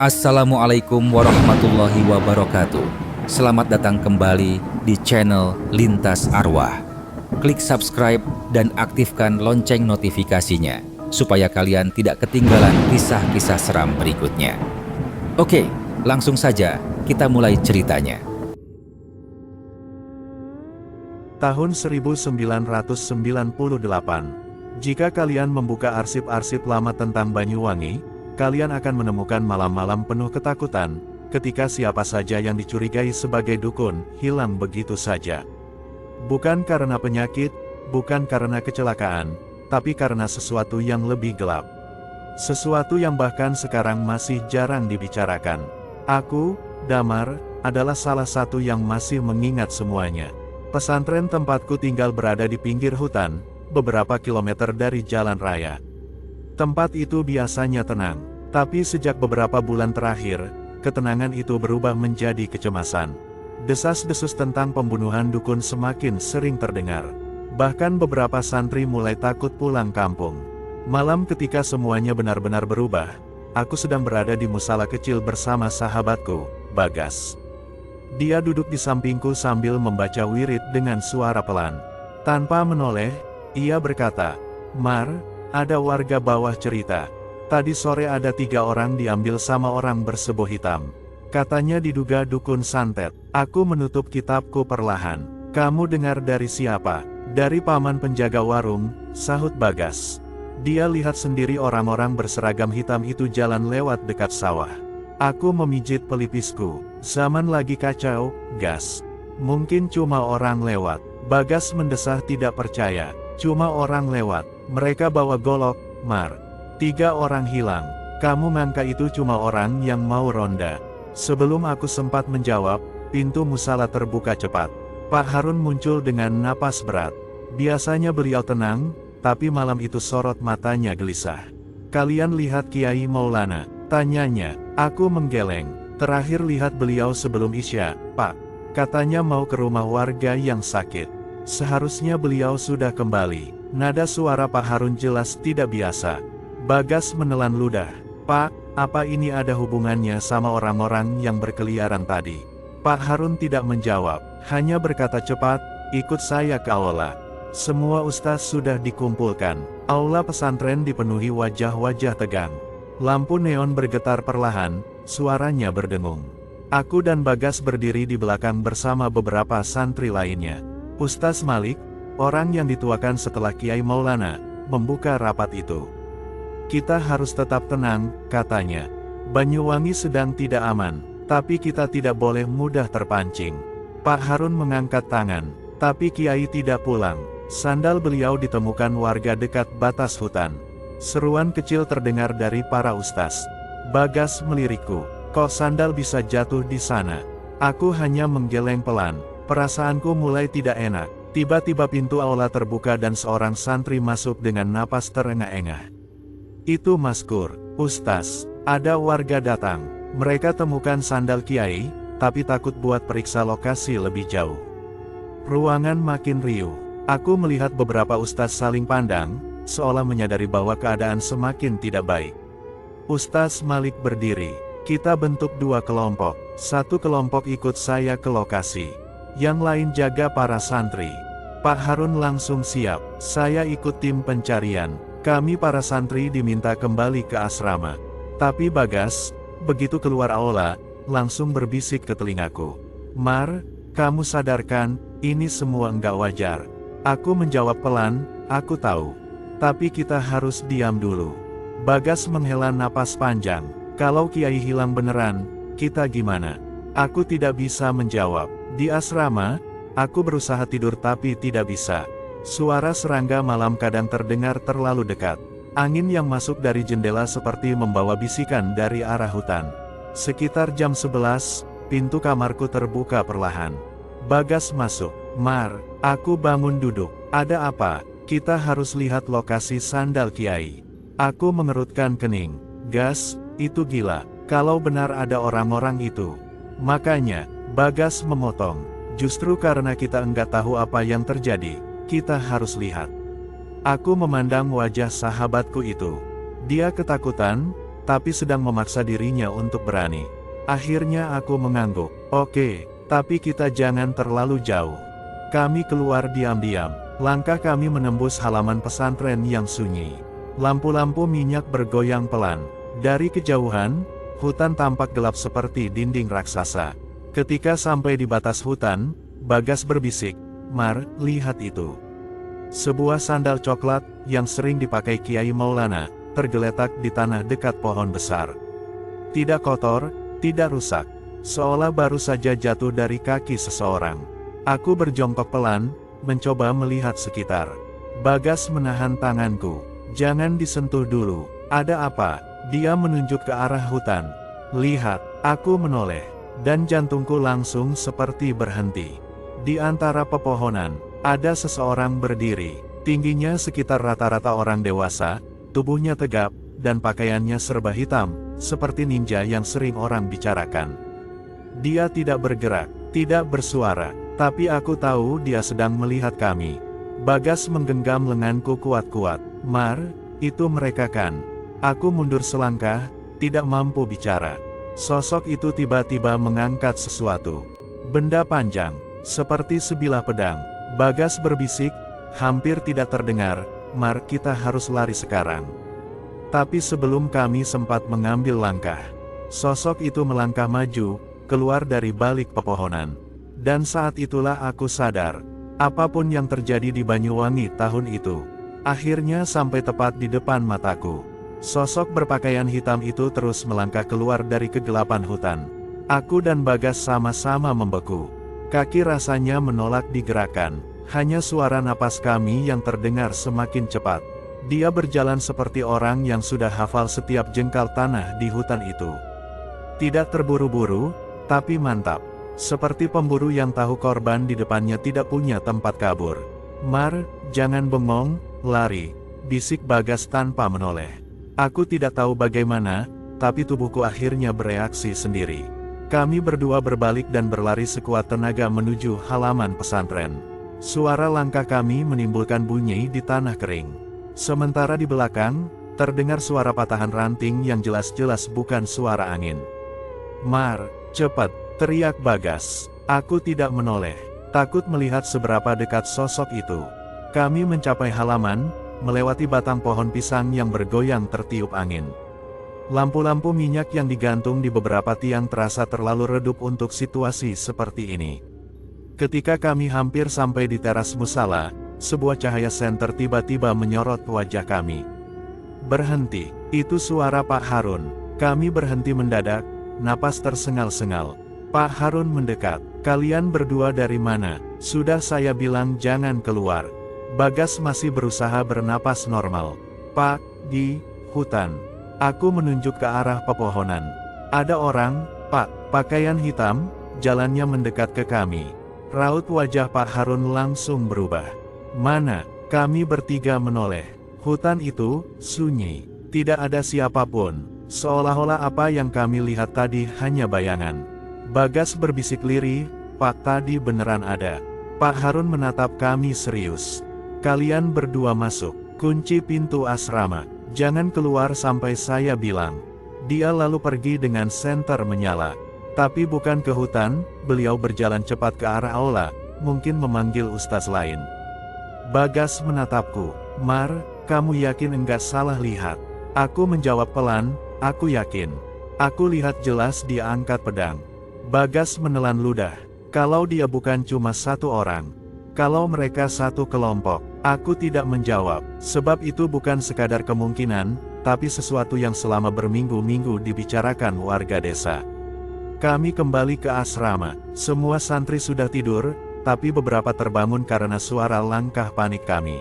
Assalamualaikum warahmatullahi wabarakatuh. Selamat datang kembali di channel Lintas Arwah. Klik subscribe dan aktifkan lonceng notifikasinya supaya kalian tidak ketinggalan kisah-kisah seram berikutnya. Oke, langsung saja kita mulai ceritanya. Tahun 1998. Jika kalian membuka arsip-arsip lama tentang Banyuwangi, kalian akan menemukan malam-malam penuh ketakutan, ketika siapa saja yang dicurigai sebagai dukun, hilang begitu saja. Bukan karena penyakit, bukan karena kecelakaan, tapi karena sesuatu yang lebih gelap. Sesuatu yang bahkan sekarang masih jarang dibicarakan. Aku, Damar, adalah salah satu yang masih mengingat semuanya. Pesantren tempatku tinggal berada di pinggir hutan, beberapa kilometer dari jalan raya. Tempat itu biasanya tenang, tapi sejak beberapa bulan terakhir, ketenangan itu berubah menjadi kecemasan. Desas-desus tentang pembunuhan dukun semakin sering terdengar. Bahkan beberapa santri mulai takut pulang kampung. Malam ketika semuanya benar-benar berubah, aku sedang berada di musala kecil bersama sahabatku, Bagas. Dia duduk di sampingku sambil membaca wirid dengan suara pelan. Tanpa menoleh, ia berkata, "Mar, ada warga bawah cerita. Tadi sore ada 3 orang diambil sama orang bersebo hitam. Katanya diduga dukun santet." Aku menutup kitabku perlahan. "Kamu dengar dari siapa?" "Dari paman penjaga warung," sahut Bagas. Dia lihat sendiri orang-orang berseragam hitam itu jalan lewat dekat sawah. Aku memijit pelipisku. "Zaman lagi kacau, Gas. Mungkin cuma orang lewat." Bagas mendesah tidak percaya. "Cuma orang lewat. Mereka bawa golok, Mar. 3 orang hilang. Kamu ngangka itu cuma orang yang mau ronda." Sebelum aku sempat menjawab, pintu musala terbuka cepat. Pak Harun muncul dengan napas berat. Biasanya beliau tenang, tapi malam itu sorot matanya gelisah. "Kalian lihat Kiai Maulana?" tanyanya. Aku menggeleng. "Terakhir lihat beliau sebelum Isya, Pak. Katanya mau ke rumah warga yang sakit. Seharusnya beliau sudah kembali." Nada suara Pak Harun jelas tidak biasa. Bagas menelan ludah. "Pak, apa ini ada hubungannya sama orang-orang yang berkeliaran tadi?" Pak Harun tidak menjawab, hanya berkata cepat, "Ikut saya ke aula." Semua ustaz sudah dikumpulkan. Aula pesantren dipenuhi wajah-wajah tegang. Lampu neon bergetar perlahan, suaranya berdengung. Aku dan Bagas berdiri di belakang bersama beberapa santri lainnya. Ustaz Malik, orang yang dituakan setelah Kiai Maulana, membuka rapat itu. "Kita harus tetap tenang," katanya. "Banyuwangi sedang tidak aman, tapi kita tidak boleh mudah terpancing." Pak Harun mengangkat tangan, tapi Kiai tidak pulang. Sandal beliau ditemukan warga dekat batas hutan. Seruan kecil terdengar dari para ustaz. Bagas melirikku, "Kok sandal bisa jatuh di sana?" Aku hanya menggeleng pelan. Perasaanku mulai tidak enak. Tiba-tiba pintu aula terbuka dan seorang santri masuk dengan napas terengah-engah. "Itu Maskur, Ustaz. Ada warga datang. Mereka temukan sandal Kiai, tapi takut buat periksa lokasi lebih jauh." Ruangan makin riuh. Aku melihat beberapa ustaz saling pandang, seolah menyadari bahwa keadaan semakin tidak baik. Ustaz Malik berdiri. "Kita bentuk 2 kelompok. Satu kelompok ikut saya ke lokasi. Yang lain jaga para santri." Pak Harun langsung siap. "Saya ikut tim pencarian. Kami para santri diminta kembali ke asrama." Tapi Bagas, begitu keluar aula, langsung berbisik ke telingaku, "Mar, kamu sadarkan, ini semua enggak wajar." Aku menjawab pelan, "Aku tahu. Tapi kita harus diam dulu." Bagas menghela napas panjang. "Kalau Kiai hilang beneran, kita gimana?" Aku tidak bisa menjawab. Di asrama, aku berusaha tidur tapi tidak bisa. Suara serangga malam kadang terdengar terlalu dekat. Angin yang masuk dari jendela seperti membawa bisikan dari arah hutan. Sekitar jam 11, pintu kamarku terbuka perlahan. Bagas masuk. "Mar." Aku bangun duduk. "Ada apa?" "Kita harus lihat lokasi sandal Kiai." Aku mengerutkan kening. "Gas, itu gila. Kalau benar ada orang-orang itu." "Makanya," Bagas memotong, "justru karena kita enggak tahu apa yang terjadi, kita harus lihat." Aku memandang wajah sahabatku itu. Dia ketakutan, tapi sedang memaksa dirinya untuk berani. Akhirnya aku mengangguk. Oke, tapi kita jangan terlalu jauh. Kami keluar diam-diam. Langkah kami menembus halaman pesantren yang sunyi. Lampu-lampu minyak bergoyang pelan. Dari kejauhan, hutan tampak gelap seperti dinding raksasa. Ketika sampai di batas hutan, Bagas berbisik, "Mar, lihat itu." Sebuah sandal coklat, yang sering dipakai Kiai Maulana, tergeletak di tanah dekat pohon besar. Tidak kotor, tidak rusak, seolah baru saja jatuh dari kaki seseorang. Aku berjongkok pelan, mencoba melihat sekitar. Bagas menahan tanganku. "Jangan disentuh dulu. Ada apa?" Dia menunjuk ke arah hutan. "Lihat." Aku menoleh, dan jantungku langsung seperti berhenti. Di antara pepohonan, ada seseorang berdiri. Tingginya sekitar rata-rata orang dewasa, tubuhnya tegap, dan pakaiannya serba hitam, seperti ninja yang sering orang bicarakan. Dia tidak bergerak, tidak bersuara, tapi aku tahu dia sedang melihat kami. Bagas menggenggam lenganku kuat-kuat. "Mar, itu mereka kan?" Aku mundur selangkah, tidak mampu bicara. Sosok itu tiba-tiba mengangkat sesuatu. Benda panjang, seperti sebilah pedang. Bagas berbisik, hampir tidak terdengar, "Mar, kita harus lari sekarang." Tapi sebelum kami sempat mengambil langkah, sosok itu melangkah maju, keluar dari balik pepohonan. Dan saat itulah aku sadar, apapun yang terjadi di Banyuwangi tahun itu, akhirnya sampai tepat di depan mataku. Sosok berpakaian hitam itu terus melangkah keluar dari kegelapan hutan. Aku dan Bagas sama-sama membeku. Kaki rasanya menolak digerakkan. Hanya suara napas kami yang terdengar semakin cepat. Dia berjalan seperti orang yang sudah hafal setiap jengkal tanah di hutan itu. Tidak terburu-buru, tapi mantap. Seperti pemburu yang tahu korban di depannya tidak punya tempat kabur. "Mar, jangan bengong, lari," bisik Bagas tanpa menoleh. Aku tidak tahu bagaimana, tapi tubuhku akhirnya bereaksi sendiri. Kami berdua berbalik dan berlari sekuat tenaga menuju halaman pesantren. Suara langkah kami menimbulkan bunyi di tanah kering. Sementara di belakang, terdengar suara patahan ranting yang jelas-jelas bukan suara angin. "Mar, cepat!" teriak Bagas. Aku tidak menoleh, takut melihat seberapa dekat sosok itu. Kami mencapai halaman, melewati batang pohon pisang yang bergoyang tertiup angin. Lampu-lampu minyak yang digantung di beberapa tiang terasa terlalu redup untuk situasi seperti ini. Ketika kami hampir sampai di teras musala, sebuah cahaya senter tiba-tiba menyorot wajah kami. "Berhenti!" Itu suara Pak Harun. Kami berhenti mendadak, napas tersengal-sengal. Pak Harun mendekat. "Kalian berdua dari mana? Sudah saya bilang jangan keluar." Bagas masih berusaha bernapas normal. "Pak, di hutan." Aku menunjuk ke arah pepohonan. "Ada orang, Pak." Pakaian hitam, jalannya mendekat ke kami. Raut wajah Pak Harun langsung berubah. "Mana?" Kami bertiga menoleh. Hutan itu sunyi. Tidak ada siapapun. Seolah-olah apa yang kami lihat tadi hanya bayangan. Bagas berbisik lirih, "Pak, tadi beneran ada." Pak Harun menatap kami serius. "Kalian berdua masuk. Kunci pintu asrama. Jangan keluar sampai saya bilang." Dia lalu pergi dengan senter menyala. Tapi bukan ke hutan, beliau berjalan cepat ke arah aula, mungkin memanggil ustaz lain. Bagas menatapku. "Mar, kamu yakin enggak salah lihat?" Aku menjawab pelan, "Aku yakin." Aku lihat jelas dia angkat pedang. Bagas menelan ludah. Kalau dia bukan cuma satu orang, kalau mereka satu kelompok. Aku tidak menjawab, sebab itu bukan sekadar kemungkinan, tapi sesuatu yang selama berminggu-minggu dibicarakan warga desa. Kami kembali ke asrama. Semua santri sudah tidur, tapi beberapa terbangun karena suara langkah panik kami.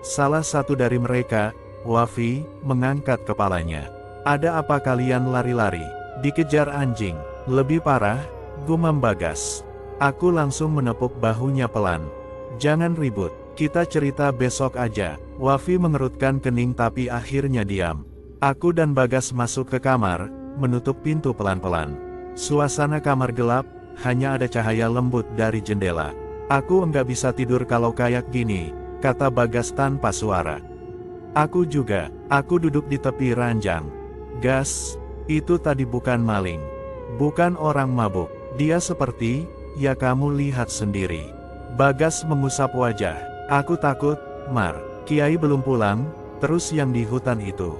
Salah satu dari mereka, Wafi, mengangkat kepalanya. "Ada apa kalian lari-lari? Dikejar anjing." "Lebih parah," gumam Bagas. Aku langsung menepuk bahunya pelan. "Jangan ribut. Kita cerita besok aja." Wafi mengerutkan kening tapi akhirnya diam. Aku dan Bagas masuk ke kamar, menutup pintu pelan-pelan. Suasana kamar gelap, hanya ada cahaya lembut dari jendela. "Aku enggak bisa tidur kalau kayak gini," kata Bagas tanpa suara. Aku juga. Aku duduk di tepi ranjang. Gas, itu tadi bukan maling. Bukan orang mabuk. Dia seperti, ya kamu lihat sendiri. Bagas mengusap wajah. Aku takut, Mar. Kiai belum pulang, terus yang di hutan itu.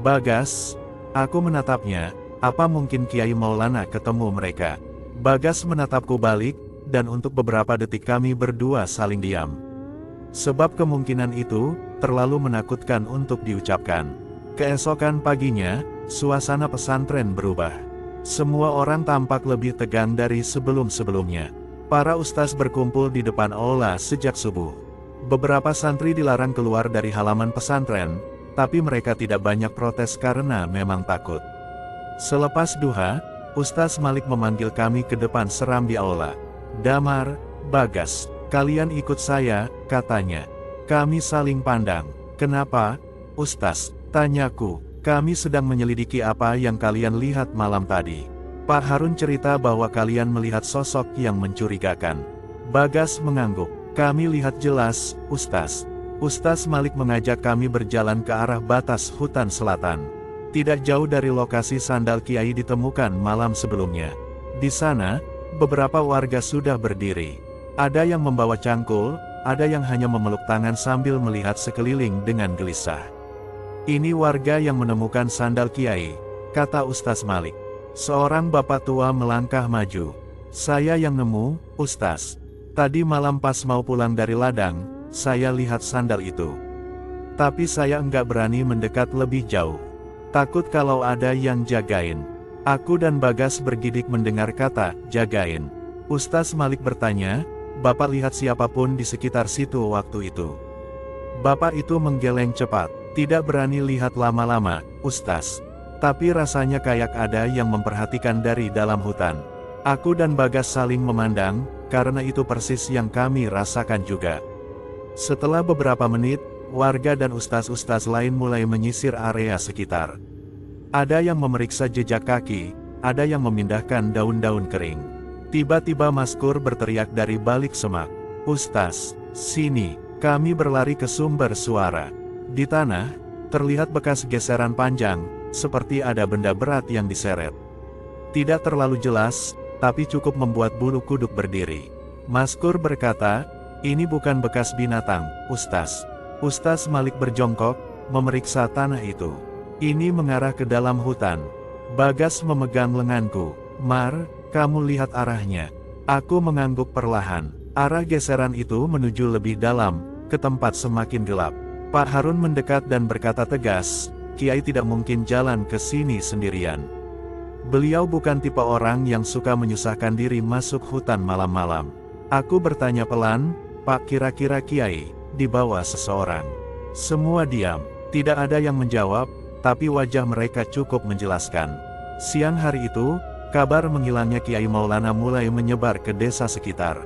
Bagas, aku menatapnya, apa mungkin Kiai Maulana ketemu mereka? Bagas menatapku balik, dan untuk beberapa detik kami berdua saling diam. Sebab kemungkinan itu, terlalu menakutkan untuk diucapkan. Keesokan paginya, suasana pesantren berubah. Semua orang tampak lebih tegang dari sebelum-sebelumnya. Para ustaz berkumpul di depan aula sejak subuh. Beberapa santri dilarang keluar dari halaman pesantren, tapi mereka tidak banyak protes karena memang takut. Selepas duha, Ustaz Malik memanggil kami ke depan seram di aula. Damar, Bagas, kalian ikut saya, katanya. Kami saling pandang. Kenapa, Ustaz? Tanyaku. Kami sedang menyelidiki apa yang kalian lihat malam tadi. Pak Harun cerita bahwa kalian melihat sosok yang mencurigakan. Bagas mengangguk. Kami lihat jelas, Ustaz. Ustaz Malik mengajak kami berjalan ke arah batas hutan selatan. Tidak jauh dari lokasi sandal Kiai ditemukan malam sebelumnya. Di sana, beberapa warga sudah berdiri. Ada yang membawa cangkul, ada yang hanya memeluk tangan sambil melihat sekeliling dengan gelisah. Ini warga yang menemukan sandal Kiai, kata Ustaz Malik. Seorang bapak tua melangkah maju. Saya yang nemu, Ustaz. Tadi malam pas mau pulang dari ladang, saya lihat sandal itu. Tapi saya enggak berani mendekat lebih jauh. Takut kalau ada yang jagain. Aku dan Bagas bergidik mendengar kata, jagain. Ustaz Malik bertanya, Bapak lihat siapapun di sekitar situ waktu itu? Bapak itu menggeleng cepat. Tidak berani lihat lama-lama, Ustaz. Tapi rasanya kayak ada yang memperhatikan dari dalam hutan. Aku dan Bagas saling memandang, karena itu persis yang kami rasakan juga. Setelah beberapa menit, warga dan ustaz-ustaz lain mulai menyisir area sekitar. Ada yang memeriksa jejak kaki, ada yang memindahkan daun-daun kering. Tiba-tiba Maskur berteriak dari balik semak. Ustaz, sini, kami berlari ke sumber suara. Di tanah, terlihat bekas geseran panjang, seperti ada benda berat yang diseret. Tidak terlalu jelas, tapi cukup membuat bulu kuduk berdiri. Maskur berkata, ini bukan bekas binatang, Ustaz. Ustaz Malik berjongkok, memeriksa tanah itu. Ini mengarah ke dalam hutan. Bagas memegang lenganku. Mar, kamu lihat arahnya. Aku mengangguk perlahan. Arah geseran itu menuju lebih dalam, ke tempat semakin gelap. Pak Harun mendekat dan berkata tegas, Kiai tidak mungkin jalan ke sini sendirian. Beliau bukan tipe orang yang suka menyusahkan diri masuk hutan malam-malam. Aku bertanya pelan, Pak kira-kira Kiai dibawa seseorang? Semua diam, tidak ada yang menjawab, tapi wajah mereka cukup menjelaskan. Siang hari itu, kabar menghilangnya Kiai Maulana mulai menyebar ke desa sekitar.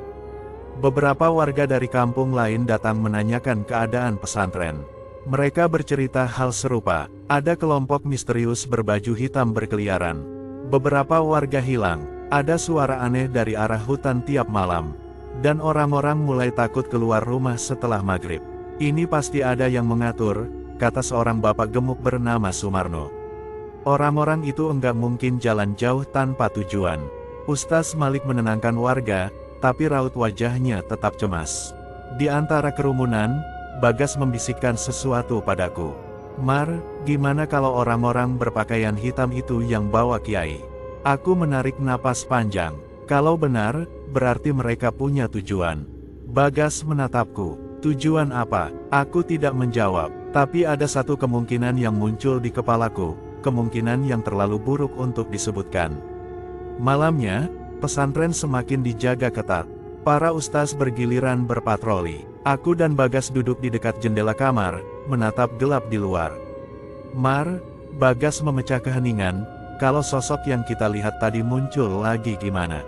Beberapa warga dari kampung lain datang menanyakan keadaan pesantren. Mereka bercerita hal serupa, ada kelompok misterius berbaju hitam berkeliaran. Beberapa warga hilang, ada suara aneh dari arah hutan tiap malam. Dan orang-orang mulai takut keluar rumah setelah maghrib. Ini pasti ada yang mengatur, kata seorang bapak gemuk bernama Sumarno. Orang-orang itu enggak mungkin jalan jauh tanpa tujuan. Ustaz Malik menenangkan warga, tapi raut wajahnya tetap cemas. Di antara kerumunan, Bagas membisikkan sesuatu padaku. Mar, gimana kalau orang-orang berpakaian hitam itu yang bawa Kiai? Aku menarik napas panjang. Kalau benar, berarti mereka punya tujuan. Bagas menatapku. Tujuan apa? Aku tidak menjawab, tapi ada satu kemungkinan yang muncul di kepalaku, kemungkinan yang terlalu buruk untuk disebutkan. Malamnya, pesantren semakin dijaga ketat. Para ustaz bergiliran berpatroli. Aku dan Bagas duduk di dekat jendela kamar, menatap gelap di luar. Mar, Bagas memecah keheningan, kalau sosok yang kita lihat tadi muncul lagi gimana?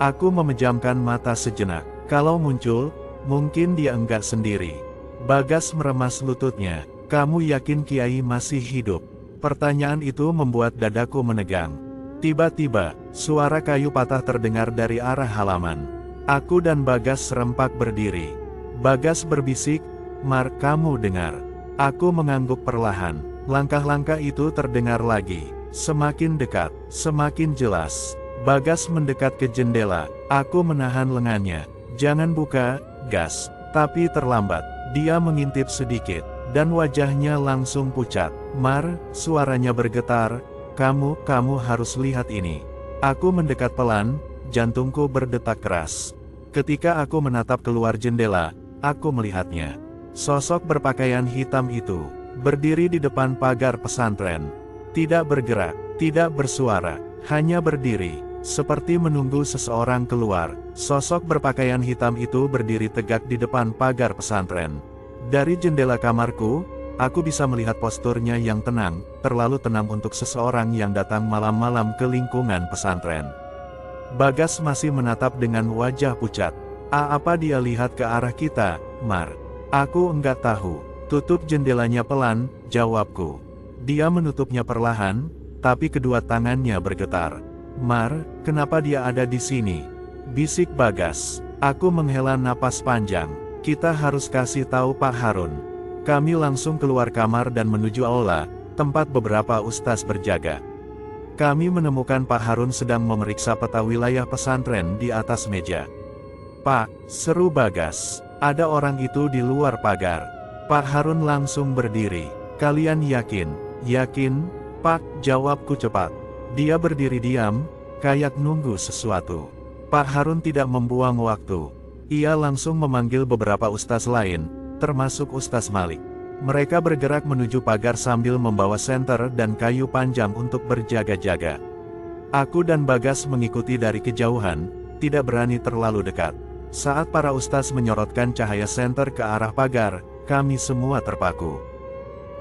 Aku memejamkan mata sejenak. Kalau muncul, mungkin dia enggak sendiri. Bagas meremas lututnya. Kamu yakin Kiai masih hidup? Pertanyaan itu membuat dadaku menegang. Tiba-tiba, suara kayu patah terdengar dari arah halaman. Aku dan Bagas serempak berdiri. Bagas berbisik, Mar, kamu dengar. Aku mengangguk perlahan. Langkah-langkah itu terdengar lagi. Semakin dekat, semakin jelas. Bagas mendekat ke jendela. Aku menahan lengannya. Jangan buka, gas. Tapi terlambat. Dia mengintip sedikit. Dan wajahnya langsung pucat. Mar, suaranya bergetar. Kamu harus lihat ini. Aku mendekat pelan, jantungku berdetak keras. Ketika aku menatap keluar jendela, aku melihatnya. Sosok berpakaian hitam itu, berdiri di depan pagar pesantren. Tidak bergerak, tidak bersuara, hanya berdiri, seperti menunggu seseorang keluar. Sosok berpakaian hitam itu berdiri tegak di depan pagar pesantren. Dari jendela kamarku, aku bisa melihat posturnya yang tenang, terlalu tenang untuk seseorang yang datang malam-malam ke lingkungan pesantren. Bagas masih menatap dengan wajah pucat. Apa dia lihat ke arah kita, Mar? Aku enggak tahu. Tutup jendelanya pelan, jawabku. Dia menutupnya perlahan, tapi kedua tangannya bergetar. Mar, kenapa dia ada di sini? Bisik Bagas. Aku menghela napas panjang. Kita harus kasih tahu Pak Harun. Kami langsung keluar kamar dan menuju aula, tempat beberapa ustaz berjaga. Kami menemukan Pak Harun sedang memeriksa peta wilayah pesantren di atas meja. Pak, seru Bagas, ada orang itu di luar pagar. Pak Harun langsung berdiri. Kalian yakin? Yakin, Pak, jawabku cepat. Dia berdiri diam, kayak nunggu sesuatu. Pak Harun tidak membuang waktu. Ia langsung memanggil beberapa ustaz lain, termasuk Ustaz Malik. Mereka bergerak menuju pagar sambil membawa senter dan kayu panjang untuk berjaga-jaga. Aku dan Bagas mengikuti dari kejauhan, tidak berani terlalu dekat. Saat para ustaz menyorotkan cahaya senter ke arah pagar, kami semua terpaku.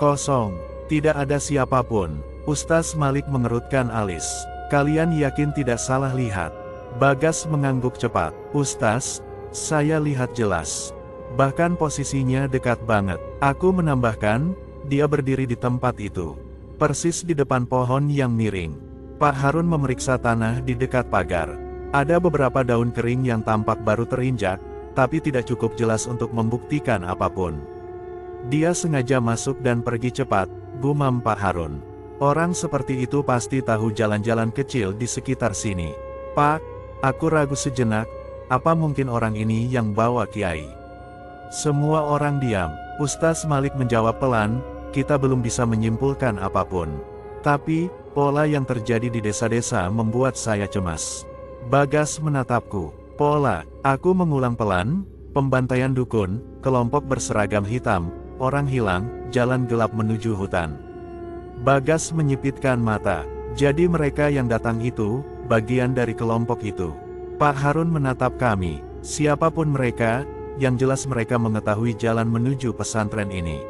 Kosong, tidak ada siapapun. Ustaz Malik mengerutkan alis. Kalian yakin tidak salah lihat? Bagas mengangguk cepat. Ustaz, saya lihat jelas. Bahkan posisinya dekat banget. Aku menambahkan, dia berdiri di tempat itu. Persis di depan pohon yang miring. Pak Harun memeriksa tanah di dekat pagar. Ada beberapa daun kering yang tampak baru terinjak, tapi tidak cukup jelas untuk membuktikan apapun. Dia sengaja masuk dan pergi cepat, gumam Pak Harun. Orang seperti itu pasti tahu jalan-jalan kecil di sekitar sini. Pak, aku ragu sejenak, apa mungkin orang ini yang bawa Kiai? Semua orang diam. Ustaz Malik menjawab pelan, kita belum bisa menyimpulkan apapun. Tapi, pola yang terjadi di desa-desa membuat saya cemas. Bagas menatapku. Pola, aku mengulang pelan, pembantaian dukun, kelompok berseragam hitam, orang hilang, jalan gelap menuju hutan. Bagas menyipitkan mata. Jadi mereka yang datang itu, bagian dari kelompok itu. Pak Harun menatap kami. Siapapun mereka, yang jelas mereka mengetahui jalan menuju pesantren ini.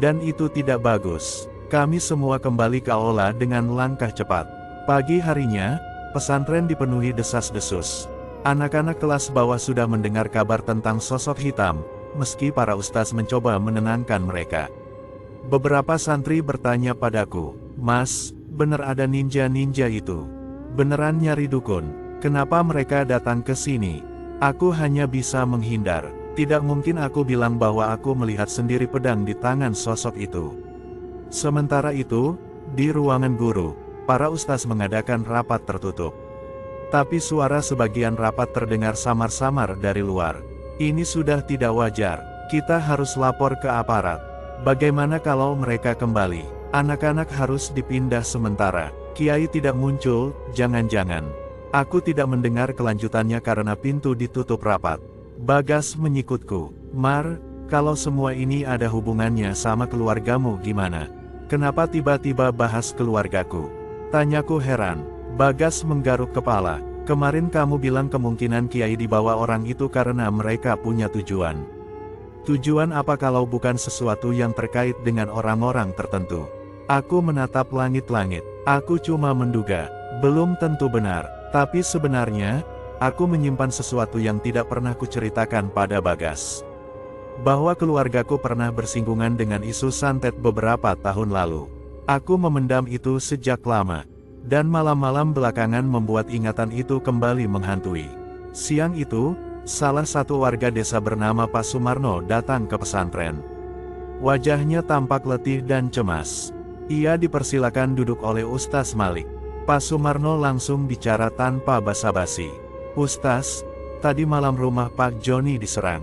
Dan itu tidak bagus. Kami semua kembali ke aula dengan langkah cepat. Pagi harinya, pesantren dipenuhi desas-desus. Anak-anak kelas bawah sudah mendengar kabar tentang sosok hitam, meski para ustaz mencoba menenangkan mereka. Beberapa santri bertanya padaku, Mas, bener ada ninja-ninja itu? Beneran nyari dukun? Kenapa mereka datang ke sini? Aku hanya bisa menghindar. Tidak mungkin aku bilang bahwa aku melihat sendiri pedang di tangan sosok itu. Sementara itu, di ruangan guru, para ustaz mengadakan rapat tertutup. Tapi suara sebagian rapat terdengar samar-samar dari luar. Ini sudah tidak wajar, kita harus lapor ke aparat. Bagaimana kalau mereka kembali? Anak-anak harus dipindah sementara. Kiai tidak muncul, jangan-jangan. Aku tidak mendengar kelanjutannya karena pintu ditutup rapat. Bagas menyikutku. Mar, kalau semua ini ada hubungannya sama keluargamu gimana? Kenapa tiba-tiba bahas keluargaku? Tanyaku heran. Bagas menggaruk kepala. Kemarin kamu bilang kemungkinan Kiai dibawa orang itu karena mereka punya tujuan. Tujuan apa kalau bukan sesuatu yang terkait dengan orang-orang tertentu? Aku menatap langit-langit. Aku cuma menduga. Belum tentu benar. Tapi sebenarnya, aku menyimpan sesuatu yang tidak pernah kuceritakan pada Bagas. Bahwa keluargaku pernah bersinggungan dengan isu santet beberapa tahun lalu. Aku memendam itu sejak lama. Dan malam-malam belakangan membuat ingatan itu kembali menghantui. Siang itu, salah satu warga desa bernama Pak Sumarno datang ke pesantren. Wajahnya tampak letih dan cemas. Ia dipersilakan duduk oleh Ustaz Malik. Pak Sumarno langsung bicara tanpa basa-basi. "Ustaz, tadi malam rumah Pak Joni diserang."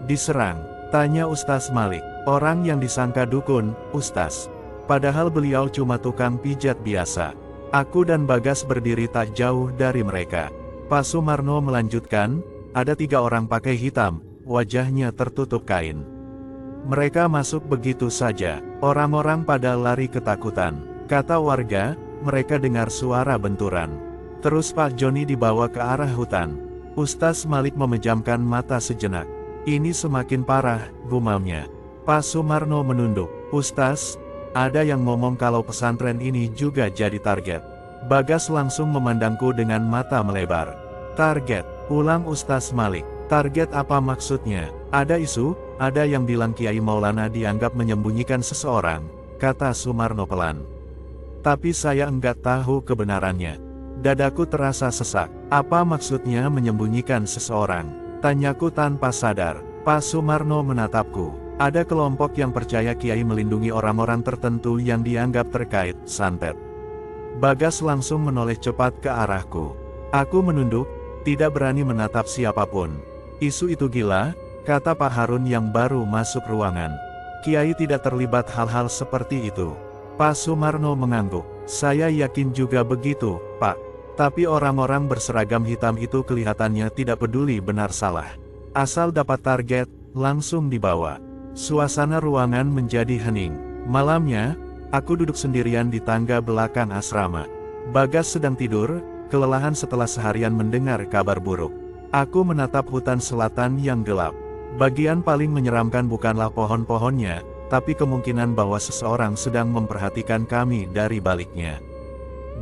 "Diserang?" tanya Ustaz Malik. "Orang yang disangka dukun, Ustaz. Padahal beliau cuma tukang pijat biasa. Aku dan Bagas berdiri tak jauh dari mereka." Pak Sumarno melanjutkan, "Ada 3 orang pakai hitam, wajahnya tertutup kain. Mereka masuk begitu saja. Orang-orang pada lari ketakutan. Kata warga, mereka dengar suara benturan. Terus Pak Joni dibawa ke arah hutan." Ustaz Malik memejamkan mata sejenak. "Ini semakin parah," gumamnya. Pak Sumarno menunduk. "Ustaz, ada yang ngomong kalau pesantren ini juga jadi target." Bagas langsung memandangku dengan mata melebar. "Target?" ulang Ustaz Malik. "Target apa maksudnya?" "Ada isu, ada yang bilang Kiai Maulana dianggap menyembunyikan seseorang," kata Sumarno pelan. "Tapi saya enggak tahu kebenarannya." Dadaku terasa sesak. "Apa maksudnya menyembunyikan seseorang?" tanyaku tanpa sadar. Pak Sumarno menatapku. "Ada kelompok yang percaya Kiai melindungi orang-orang tertentu yang dianggap terkait santet." Bagas langsung menoleh cepat ke arahku. Aku menunduk, tidak berani menatap siapapun. "Isu itu gila," kata Pak Harun yang baru masuk ruangan. "Kiai tidak terlibat hal-hal seperti itu." Pak Sumarno mengangguk. "Saya yakin juga begitu, Pak. Tapi orang-orang berseragam hitam itu kelihatannya tidak peduli benar salah. Asal dapat target, langsung dibawa." Suasana ruangan menjadi hening. Malamnya, aku duduk sendirian di tangga belakang asrama. Bagas sedang tidur, kelelahan setelah seharian mendengar kabar buruk. Aku menatap hutan selatan yang gelap. Bagian paling menyeramkan bukanlah pohon-pohonnya, tapi kemungkinan bahwa seseorang sedang memperhatikan kami dari baliknya.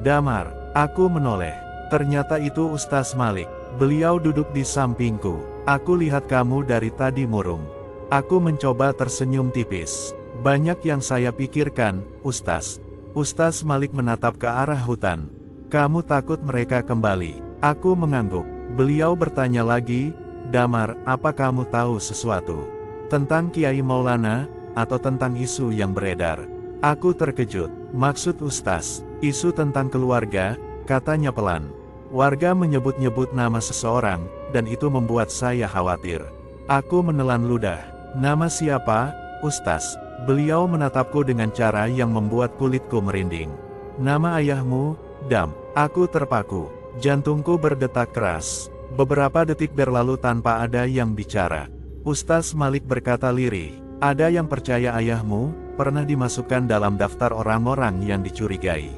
"Damar," aku menoleh. Ternyata itu Ustaz Malik. Beliau duduk di sampingku. "Aku lihat kamu dari tadi murung." Aku mencoba tersenyum tipis. "Banyak yang saya pikirkan, Ustaz." Ustaz Malik menatap ke arah hutan. "Kamu takut mereka kembali?" Aku mengangguk. Beliau bertanya lagi, "Damar, apa kamu tahu sesuatu tentang Kiai Maulana, atau tentang isu yang beredar?" Aku terkejut. "Maksud Ustaz, isu tentang keluarga?" katanya pelan. "Warga menyebut-nyebut nama seseorang, dan itu membuat saya khawatir." Aku menelan ludah. "Nama siapa, Ustaz?" Beliau menatapku dengan cara yang membuat kulitku merinding. "Nama ayahmu, Dam." Aku terpaku. Jantungku berdetak keras. Beberapa detik berlalu tanpa ada yang bicara. Ustaz Malik berkata lirih, "Ada yang percaya ayahmu pernah dimasukkan dalam daftar orang-orang yang dicurigai."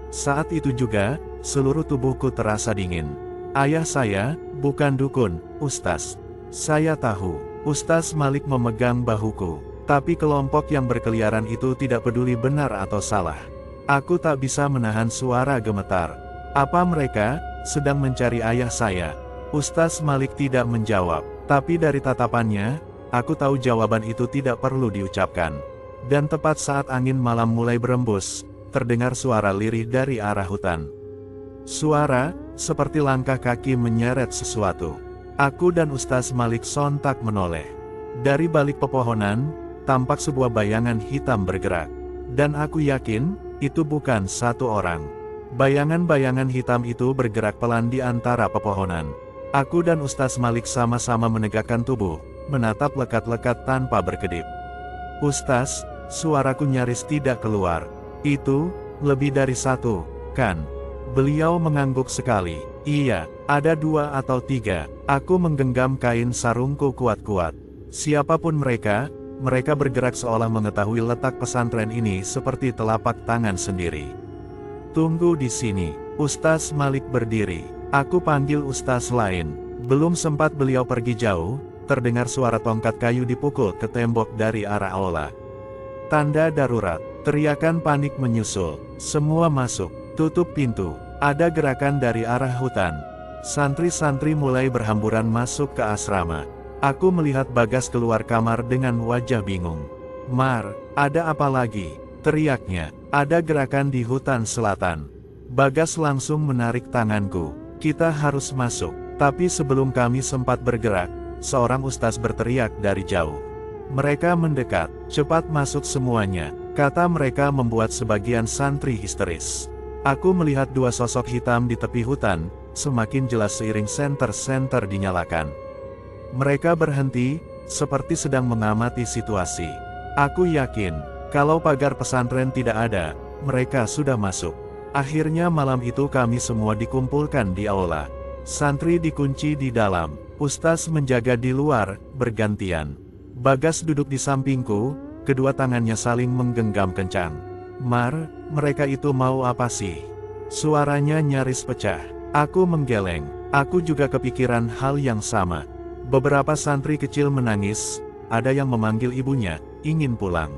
Saat itu juga, seluruh tubuhku terasa dingin. "Ayah saya bukan dukun, Ustaz." "Saya tahu." Ustaz Malik memegang bahuku. "Tapi kelompok yang berkeliaran itu tidak peduli benar atau salah." Aku tak bisa menahan suara gemetar. "Apa mereka sedang mencari ayah saya?" Ustaz Malik tidak menjawab, tapi dari tatapannya, aku tahu jawaban itu tidak perlu diucapkan. Dan tepat saat angin malam mulai berembus, terdengar suara lirih dari arah hutan. Suara, seperti langkah kaki menyeret sesuatu. Aku dan Ustaz Malik sontak menoleh. Dari balik pepohonan, tampak sebuah bayangan hitam bergerak. Dan aku yakin, itu bukan satu orang. Bayangan-bayangan hitam itu bergerak pelan di antara pepohonan. Aku dan Ustaz Malik sama-sama menegakkan tubuh, menatap lekat-lekat tanpa berkedip. "Ustaz," suaraku nyaris tidak keluar. "Itu, lebih dari satu, kan?" Beliau mengangguk sekali. "Iya, ada 2 atau 3. Aku menggenggam kain sarungku kuat-kuat. Siapapun mereka, mereka bergerak seolah mengetahui letak pesantren ini seperti telapak tangan sendiri." "Tunggu di sini." Ustaz Malik berdiri. Aku panggil Ustaz lain. Belum sempat beliau pergi jauh, terdengar suara tongkat kayu dipukul ke tembok dari arah aula. "Tanda darurat." Teriakan panik menyusul. "Semua masuk, tutup pintu." Ada gerakan dari arah hutan. Santri-santri mulai berhamburan masuk ke asrama. Aku melihat Bagas keluar kamar dengan wajah bingung. "Mar, ada apa lagi?" teriaknya. "Ada gerakan di hutan selatan." Bagas langsung menarik tanganku. "Kita harus masuk." Tapi sebelum kami sempat bergerak, seorang ustaz berteriak dari jauh. Mereka mendekat, cepat masuk semuanya, kata mereka membuat sebagian santri histeris. Aku melihat dua sosok hitam di tepi hutan, semakin jelas seiring senter-senter dinyalakan. Mereka berhenti, seperti sedang mengamati situasi. Aku yakin, kalau pagar pesantren tidak ada, mereka sudah masuk. Akhirnya malam itu kami semua dikumpulkan di aula. Santri dikunci di dalam, Ustaz menjaga di luar, bergantian. Bagas duduk di sampingku, kedua tangannya saling menggenggam kencang. Mar, mereka itu mau apa sih? Suaranya nyaris pecah. Aku menggeleng, aku juga kepikiran hal yang sama. Beberapa santri kecil menangis, ada yang memanggil ibunya, ingin pulang.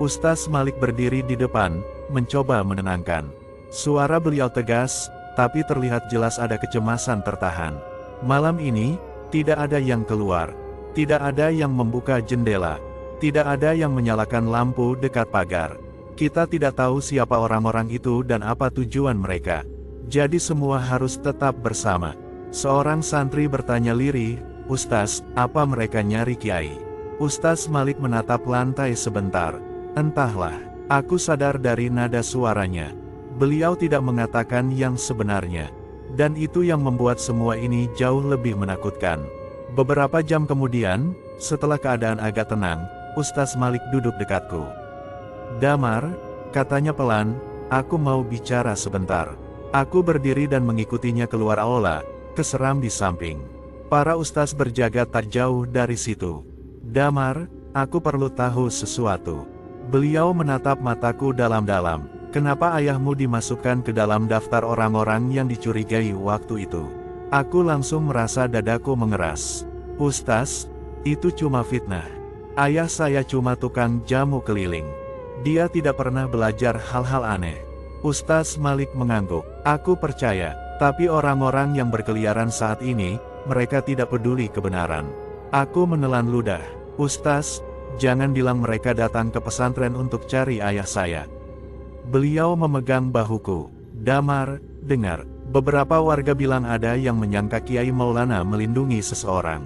Ustaz Malik berdiri di depan, mencoba menenangkan. Suara beliau tegas, tapi terlihat jelas ada kecemasan tertahan. Malam ini, tidak ada yang keluar. Tidak ada yang membuka jendela. Tidak ada yang menyalakan lampu dekat pagar. Kita tidak tahu siapa orang-orang itu dan apa tujuan mereka. Jadi semua harus tetap bersama. Seorang santri bertanya lirih, Ustaz, apa mereka nyari kiai? Ustaz Malik menatap lantai sebentar. Entahlah, aku sadar dari nada suaranya. Beliau tidak mengatakan yang sebenarnya. Dan itu yang membuat semua ini jauh lebih menakutkan. Beberapa jam kemudian, setelah keadaan agak tenang, Ustaz Malik duduk dekatku. Damar, katanya pelan, aku mau bicara sebentar. Aku berdiri dan mengikutinya keluar aula, ke seram di samping. Para ustaz berjaga tak jauh dari situ. Damar, aku perlu tahu sesuatu. Beliau menatap mataku dalam-dalam. Kenapa ayahmu dimasukkan ke dalam daftar orang-orang yang dicurigai waktu itu? Aku langsung merasa dadaku mengeras. Ustaz, itu cuma fitnah. Ayah saya cuma tukang jamu keliling. Dia tidak pernah belajar hal-hal aneh. Ustaz Malik mengangguk. Aku percaya, tapi orang-orang yang berkeliaran saat ini, mereka tidak peduli kebenaran. Aku menelan ludah. Ustaz, jangan bilang mereka datang ke pesantren untuk cari ayah saya. Beliau memegang bahuku. Damar, dengar, beberapa warga bilang ada yang menyangka Kiai Maulana melindungi seseorang.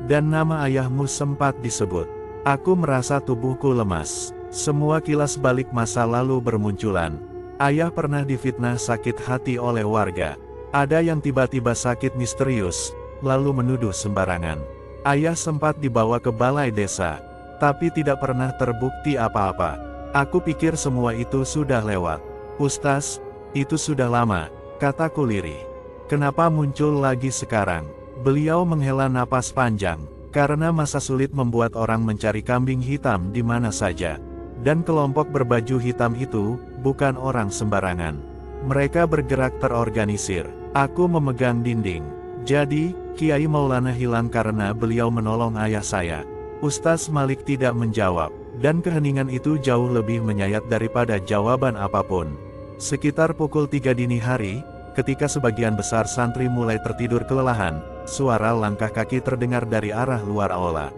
Dan nama ayahmu sempat disebut. Aku merasa tubuhku lemas. Semua kilas balik masa lalu bermunculan. Ayah pernah difitnah sakit hati oleh warga. Ada yang tiba-tiba sakit misterius, lalu menuduh sembarangan. Ayah sempat dibawa ke balai desa, tapi tidak pernah terbukti apa-apa. Aku pikir semua itu sudah lewat. Ustaz, itu sudah lama, kataku lirih. Kenapa muncul lagi sekarang? Beliau menghela napas panjang, karena masa sulit membuat orang mencari kambing hitam di mana saja. Dan kelompok berbaju hitam itu, bukan orang sembarangan. Mereka bergerak terorganisir. Aku memegang dinding. Jadi, Kiai Maulana hilang karena beliau menolong ayah saya. Ustaz Malik tidak menjawab. Dan keheningan itu jauh lebih menyayat daripada jawaban apapun. Sekitar pukul 3 dini hari, ketika sebagian besar santri mulai tertidur kelelahan, suara langkah kaki terdengar dari arah luar aula.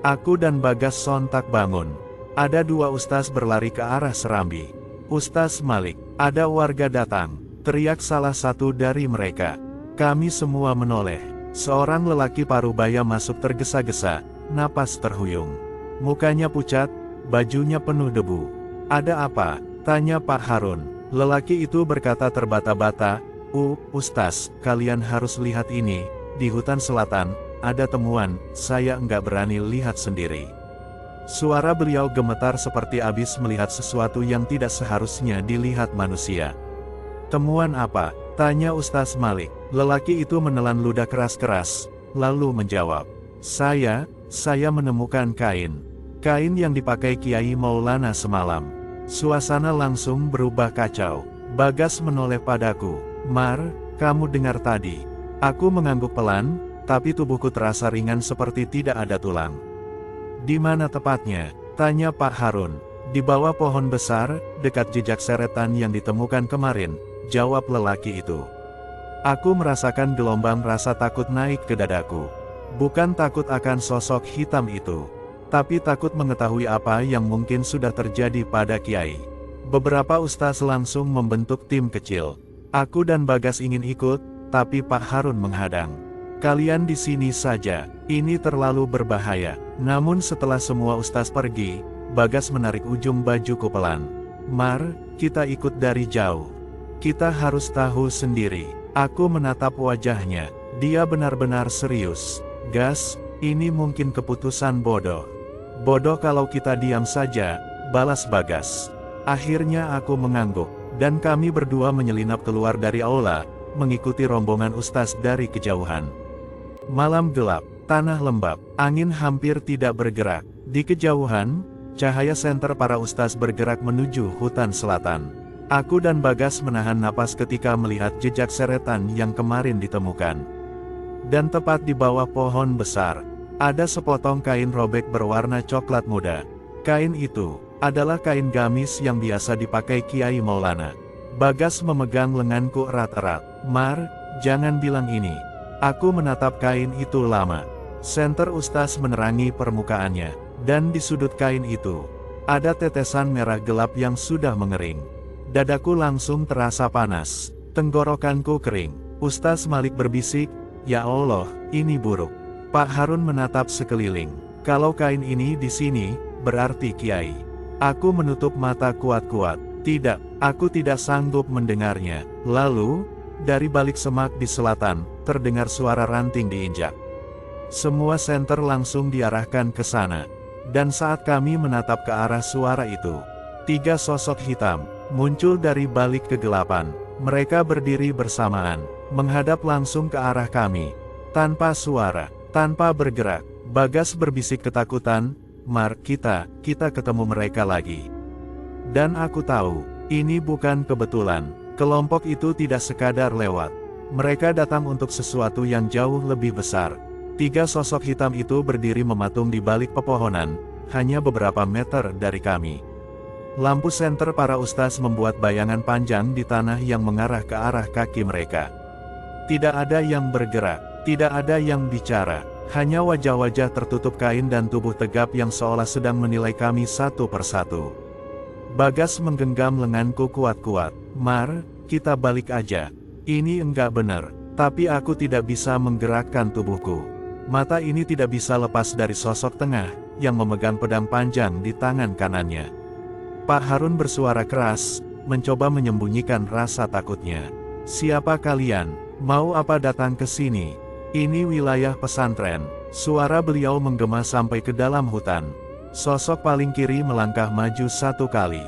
Aku dan Bagas sontak bangun. Ada dua ustaz berlari ke arah serambi. Ustaz Malik, ada warga datang, teriak salah satu dari mereka. Kami semua menoleh. Seorang lelaki parubaya masuk tergesa-gesa, napas terhuyung. Mukanya pucat, bajunya penuh debu. Ada apa? Tanya Pak Harun. Lelaki itu berkata terbata-bata, Ustaz, kalian harus lihat ini, di hutan selatan, ada temuan, saya enggak berani lihat sendiri. Suara beliau gemetar seperti habis melihat sesuatu yang tidak seharusnya dilihat manusia. Temuan apa? Tanya Ustaz Malik. Lelaki itu menelan ludah keras-keras, lalu menjawab. Saya menemukan kain. Kain yang dipakai Kiai Maulana semalam. Suasana langsung berubah kacau. Bagas menoleh padaku. Mar, kamu dengar tadi. Aku mengangguk pelan, tapi tubuhku terasa ringan seperti tidak ada tulang. Di mana tepatnya? Tanya Pak Harun. Di bawah pohon besar, dekat jejak seretan yang ditemukan kemarin, jawab lelaki itu. Aku merasakan gelombang rasa takut naik ke dadaku. Bukan takut akan sosok hitam itu, tapi takut mengetahui apa yang mungkin sudah terjadi pada Kiai. Beberapa ustaz langsung membentuk tim kecil. Aku dan Bagas ingin ikut, tapi Pak Harun menghadang. Kalian di sini saja, ini terlalu berbahaya. Namun setelah semua ustaz pergi, Bagas menarik ujung bajuku pelan. Mar, kita ikut dari jauh. Kita harus tahu sendiri. Aku menatap wajahnya. Dia benar-benar serius. Gas, ini mungkin keputusan bodoh. Bodoh kalau kita diam saja, balas Bagas. Akhirnya aku mengangguk, dan kami berdua menyelinap keluar dari aula, mengikuti rombongan ustaz dari kejauhan. Malam gelap, tanah lembab, angin hampir tidak bergerak. Di kejauhan, cahaya senter para ustaz bergerak menuju hutan selatan. Aku dan Bagas menahan napas ketika melihat jejak seretan yang kemarin ditemukan. Dan tepat di bawah pohon besar, ada sepotong kain robek berwarna coklat muda. Kain itu adalah kain gamis yang biasa dipakai Kiai Maulana. Bagas memegang lenganku erat-erat. Mar, jangan bilang ini. Aku menatap kain itu lama. Senter ustaz menerangi permukaannya, dan di sudut kain itu, ada tetesan merah gelap yang sudah mengering. Dadaku langsung terasa panas, tenggorokanku kering. Ustaz Malik berbisik, "Ya Allah, ini buruk." Pak Harun menatap sekeliling. Kalau kain ini di sini, berarti Kiai. Aku menutup mata kuat-kuat. Tidak, aku tidak sanggup mendengarnya. Lalu, dari balik semak di selatan, terdengar suara ranting diinjak. Semua senter langsung diarahkan ke sana. Dan saat kami menatap ke arah suara itu, 3 sosok hitam muncul dari balik kegelapan. Mereka berdiri bersamaan, menghadap langsung ke arah kami. Tanpa suara, tanpa bergerak, Bagas berbisik ketakutan, "Mar, kita ketemu mereka lagi." Dan aku tahu, ini bukan kebetulan. Kelompok itu tidak sekadar lewat. Mereka datang untuk sesuatu yang jauh lebih besar. 3 sosok hitam itu berdiri mematung di balik pepohonan, hanya beberapa meter dari kami. Lampu senter para ustaz membuat bayangan panjang di tanah yang mengarah ke arah kaki mereka. Tidak ada yang bergerak, tidak ada yang bicara, hanya wajah-wajah tertutup kain dan tubuh tegap yang seolah sedang menilai kami satu persatu. Bagas menggenggam lenganku kuat-kuat. "Mar, kita balik aja. Ini enggak benar." Tapi aku tidak bisa menggerakkan tubuhku. Mata ini tidak bisa lepas dari sosok tengah, yang memegang pedang panjang di tangan kanannya. Pak Harun bersuara keras, mencoba menyembunyikan rasa takutnya. "Siapa kalian? Mau apa datang ke sini? Ini wilayah pesantren." Suara beliau menggema sampai ke dalam hutan. Sosok paling kiri melangkah maju 1 kali.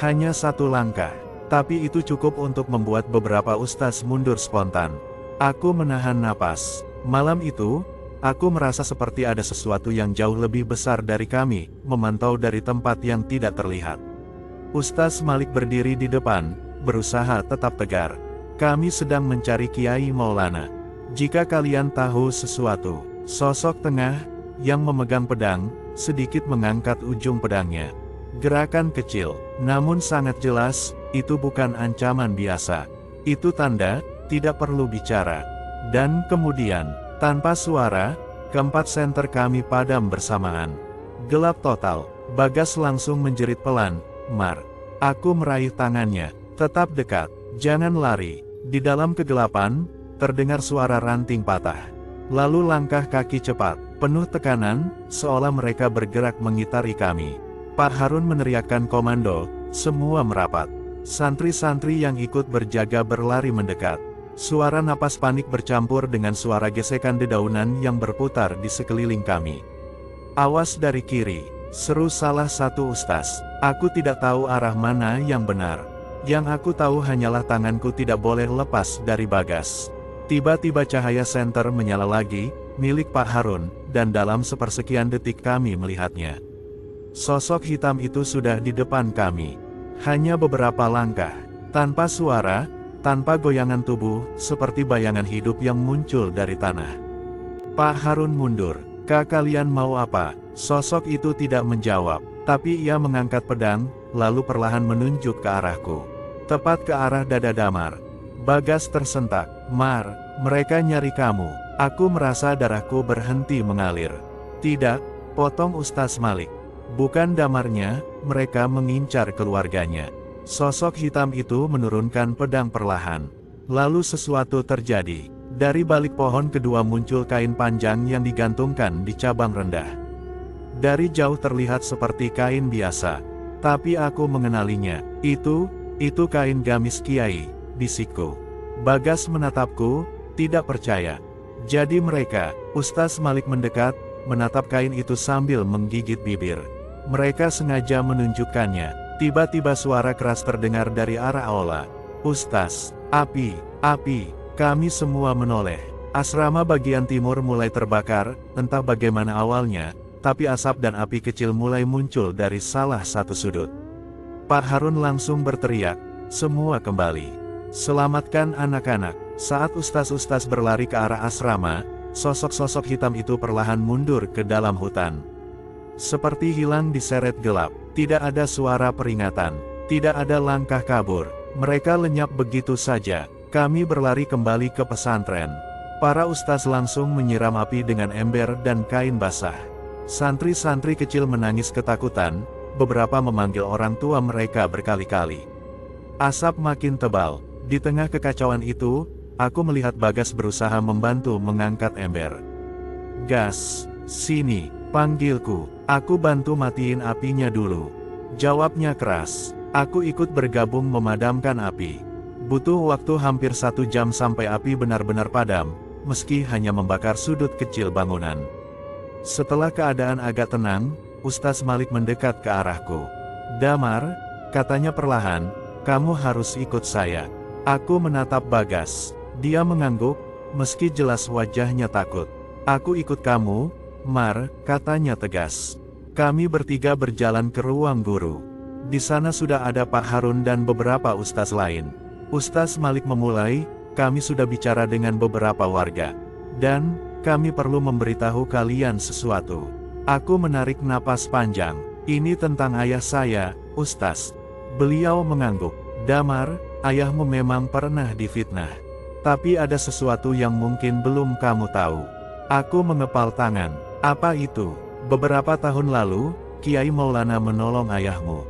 Hanya 1 langkah. Tapi itu cukup untuk membuat beberapa ustaz mundur spontan. Aku menahan napas. Malam itu, aku merasa seperti ada sesuatu yang jauh lebih besar dari kami, memantau dari tempat yang tidak terlihat. Ustaz Malik berdiri di depan, berusaha tetap tegar. "Kami sedang mencari Kiai Maulana. Jika kalian tahu sesuatu." Sosok tengah, yang memegang pedang, sedikit mengangkat ujung pedangnya. Gerakan kecil, namun sangat jelas, itu bukan ancaman biasa. Itu tanda, tidak perlu bicara. Dan kemudian, tanpa suara, keempat senter kami padam bersamaan. Gelap total. Bagas langsung menjerit pelan, "Mar." Aku meraih tangannya. "Tetap dekat, jangan lari." Di dalam kegelapan, terdengar suara ranting patah. Lalu langkah kaki cepat, penuh tekanan, seolah mereka bergerak mengitari kami. Pak Harun meneriakkan komando, semua merapat. Santri-santri yang ikut berjaga berlari mendekat. Suara napas panik bercampur dengan suara gesekan dedaunan yang berputar di sekeliling kami. "Awas dari kiri," seru salah satu ustaz. Aku tidak tahu arah mana yang benar. Yang aku tahu hanyalah tanganku tidak boleh lepas dari Bagas. Tiba-tiba cahaya senter menyala lagi, milik Pak Harun, dan dalam sepersekian detik kami melihatnya. Sosok hitam itu sudah di depan kami. Hanya beberapa langkah, tanpa suara, tanpa goyangan tubuh, seperti bayangan hidup yang muncul dari tanah. Pak Harun mundur. "Kak, kalian mau apa?" Sosok itu tidak menjawab, tapi ia mengangkat pedang, lalu perlahan menunjuk ke arahku. Tepat ke arah dada Damar. Bagas tersentak. "Mar, mereka nyari kamu." Aku merasa darahku berhenti mengalir. "Tidak," potong Ustaz Malik. "Bukan Damarnya, mereka mengincar keluarganya." Sosok hitam itu menurunkan pedang perlahan. Lalu sesuatu terjadi. Dari balik pohon kedua muncul kain panjang yang digantungkan di cabang rendah. Dari jauh terlihat seperti kain biasa, tapi aku mengenalinya. Itu kain gamis Kiai, bisikku. Bagas menatapku, tidak percaya. Jadi mereka, Ustaz Malik mendekat, menatap kain itu sambil menggigit bibir. Mereka sengaja menunjukkannya. Tiba-tiba suara keras terdengar dari arah aula. Ustaz, api, api. Kami semua menoleh. Asrama bagian timur mulai terbakar, entah bagaimana awalnya, tapi asap dan api kecil mulai muncul dari salah satu sudut. Pak Harun langsung berteriak, semua kembali. Selamatkan anak-anak. Saat ustaz-ustaz berlari ke arah asrama, sosok-sosok hitam itu perlahan mundur ke dalam hutan. Seperti hilang diseret gelap, tidak ada suara peringatan, tidak ada langkah kabur. Mereka lenyap begitu saja. Kami berlari kembali ke pesantren. Para ustaz langsung menyiram api dengan ember dan kain basah. Santri-santri kecil menangis ketakutan, beberapa memanggil orang tua mereka berkali-kali. Asap makin tebal. Di tengah kekacauan itu, aku melihat Bagas berusaha membantu mengangkat ember. Gas, sini, panggilku. Aku bantu matiin apinya dulu. Jawabnya keras. Aku ikut bergabung memadamkan api. Butuh waktu hampir 1 jam sampai api benar-benar padam, meski hanya membakar sudut kecil bangunan. Setelah keadaan agak tenang, Ustaz Malik mendekat ke arahku. Damar, katanya perlahan, kamu harus ikut saya. Aku menatap Bagas. Dia mengangguk, meski jelas wajahnya takut. Aku ikut kamu, Mar, katanya tegas. Kami bertiga berjalan ke ruang guru. Di sana sudah ada Pak Harun dan beberapa ustaz lain. Ustaz Malik memulai, kami sudah bicara dengan beberapa warga. Dan, kami perlu memberitahu kalian sesuatu. Aku menarik napas panjang. Ini tentang ayah saya, Ustaz. Beliau mengangguk. Damar, ayahmu memang pernah difitnah. Tapi ada sesuatu yang mungkin belum kamu tahu. Aku mengepal tangan. Apa itu? Beberapa tahun lalu, Kiai Maulana menolong ayahmu.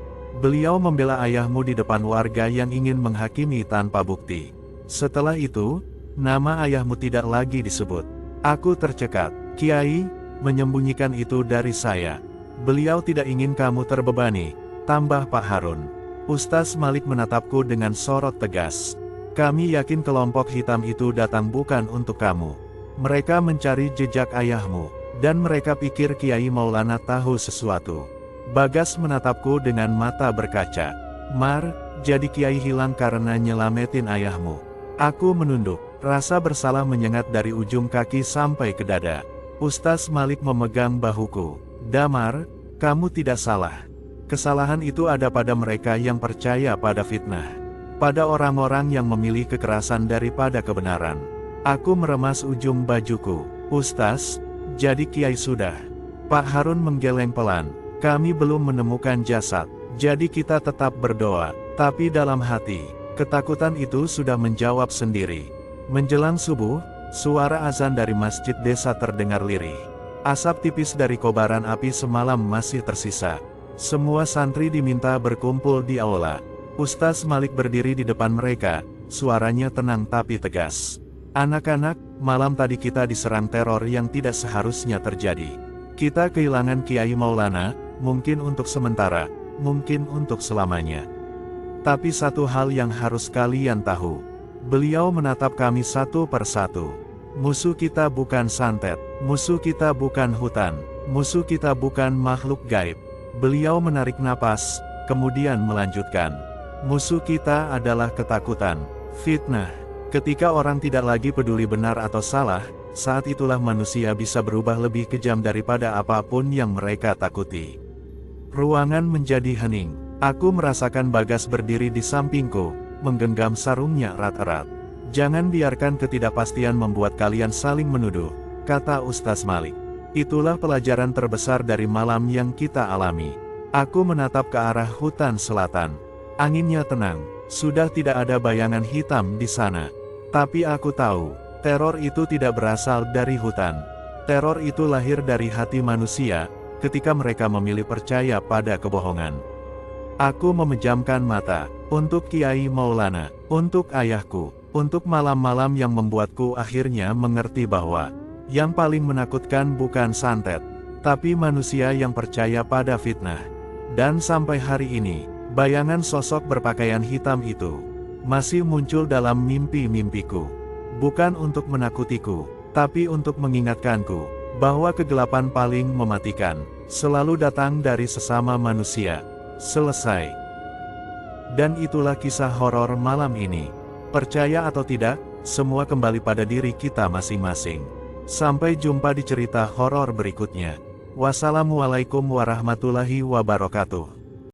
Beliau membela ayahmu di depan warga yang ingin menghakimi tanpa bukti. Setelah itu, nama ayahmu tidak lagi disebut. Aku tercekat. Kiai menyembunyikan itu dari saya. Beliau tidak ingin kamu terbebani, tambah Pak Harun. Ustaz Malik menatapku dengan sorot tegas. Kami yakin kelompok hitam itu datang bukan untuk kamu. Mereka mencari jejak ayahmu, dan mereka pikir Kiai Maulana tahu sesuatu. Bagas menatapku dengan mata berkaca. Mar, jadi Kiai hilang karena nyelametin ayahmu. Aku menunduk, rasa bersalah menyengat dari ujung kaki sampai ke dada. Ustaz Malik memegang bahuku. Damar, kamu tidak salah. Kesalahan itu ada pada mereka yang percaya pada fitnah. Pada orang-orang yang memilih kekerasan daripada kebenaran. Aku meremas ujung bajuku. Ustaz, jadi Kiai sudah. Pak Harun menggeleng pelan. Kami belum menemukan jasad, jadi kita tetap berdoa. Tapi dalam hati, ketakutan itu sudah menjawab sendiri. Menjelang subuh, suara azan dari masjid desa terdengar lirih. Asap tipis dari kobaran api semalam masih tersisa. Semua santri diminta berkumpul di aula. Ustaz Malik berdiri di depan mereka, suaranya tenang tapi tegas. Anak-anak, malam tadi kita diserang teror yang tidak seharusnya terjadi. Kita kehilangan Kiai Maulana, mungkin untuk sementara, mungkin untuk selamanya. Tapi satu hal yang harus kalian tahu. Beliau menatap kami satu persatu. Musuh kita bukan santet, musuh kita bukan hutan, musuh kita bukan makhluk gaib. Beliau menarik napas, kemudian melanjutkan. Musuh kita adalah ketakutan, fitnah. Ketika orang tidak lagi peduli benar atau salah, saat itulah manusia bisa berubah lebih kejam daripada apapun yang mereka takuti. Ruangan menjadi hening. Aku merasakan Bagas berdiri di sampingku, menggenggam sarungnya erat-erat. Jangan biarkan ketidakpastian membuat kalian saling menuduh, kata Ustaz Malik. Itulah pelajaran terbesar dari malam yang kita alami. Aku menatap ke arah hutan selatan. Anginnya tenang, sudah tidak ada bayangan hitam di sana. Tapi aku tahu, teror itu tidak berasal dari hutan. Teror itu lahir dari hati manusia, ketika mereka memilih percaya pada kebohongan. Aku memejamkan mata. Untuk Kiai Maulana, untuk ayahku, Untuk malam-malam yang membuatku akhirnya mengerti bahwa yang paling menakutkan bukan santet, tapi manusia yang percaya pada fitnah. Dan sampai hari ini, bayangan sosok berpakaian hitam itu masih muncul dalam mimpi-mimpiku. Bukan untuk menakutiku, tapi untuk mengingatkanku bahwa kegelapan paling mematikan selalu datang dari sesama manusia. Selesai. Dan itulah kisah horor malam ini. Percaya atau tidak, semua kembali pada diri kita masing-masing. Sampai jumpa di cerita horor berikutnya. Wassalamualaikum warahmatullahi wabarakatuh.